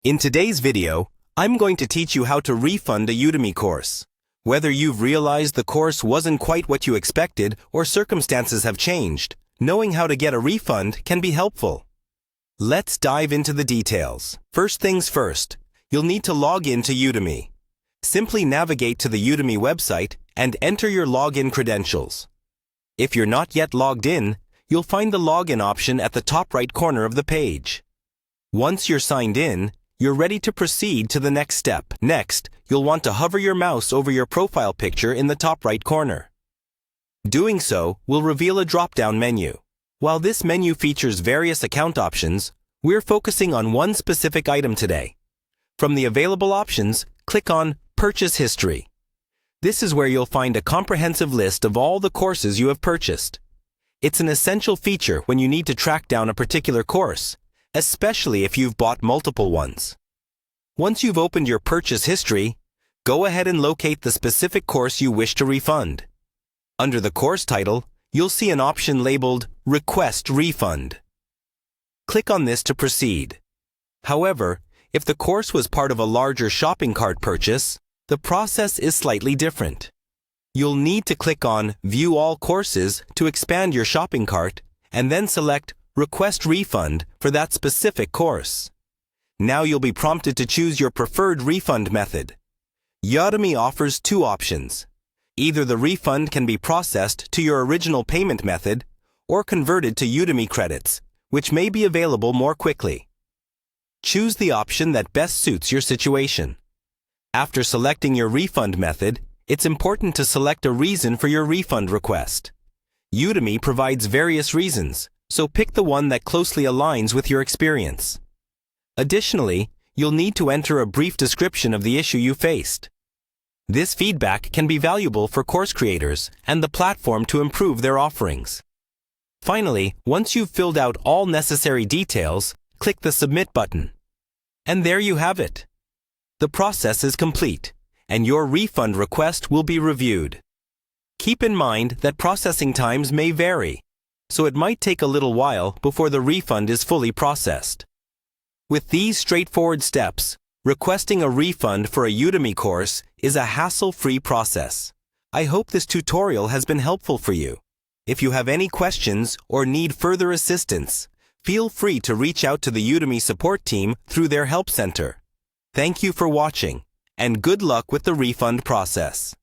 In today's video, I'm going to teach you how to refund a Udemy course. Whether you've realized the course wasn't quite what you expected or circumstances have changed, knowing how to get a refund can be helpful. Let's dive into the details. First things first, you'll need to log in to Udemy. Simply navigate to the Udemy website and enter your login credentials. If you're not yet logged in, you'll find the login option at the top right corner of the page. Once you're signed in, you're ready to proceed to the next step. Next, you'll want to hover your mouse over your profile picture in the top right corner. Doing so will reveal a drop-down menu. While this menu features various account options, we're focusing on one specific item today. From the available options, click on Purchase History. This is where you'll find a comprehensive list of all the courses you have purchased. It's an essential feature when you need to track down a particular course, especially if you've bought multiple ones. Once you've opened your purchase history, go ahead and locate the specific course you wish to refund. Under the course title, you'll see an option labeled Request Refund. Click on this to proceed. However, if the course was part of a larger shopping cart purchase, the process is slightly different. You'll need to click on View All Courses to expand your shopping cart and then select Request Refund for that specific course. Now you'll be prompted to choose your preferred refund method. Udemy offers two options. Either the refund can be processed to your original payment method or converted to Udemy credits, which may be available more quickly. Choose the option that best suits your situation. After selecting your refund method, it's important to select a reason for your refund request. Udemy provides various reasons, so pick the one that closely aligns with your experience. Additionally, you'll need to enter a brief description of the issue you faced. This feedback can be valuable for course creators and the platform to improve their offerings. Finally, once you've filled out all necessary details, click the Submit button. And there you have it. The process is complete, and your refund request will be reviewed. Keep in mind that processing times may vary, so it might take a little while before the refund is fully processed. With these straightforward steps, requesting a refund for a Udemy course is a hassle-free process. I hope this tutorial has been helpful for you. If you have any questions or need further assistance, feel free to reach out to the Udemy support team through their help center. Thank you for watching, and good luck with the refund process.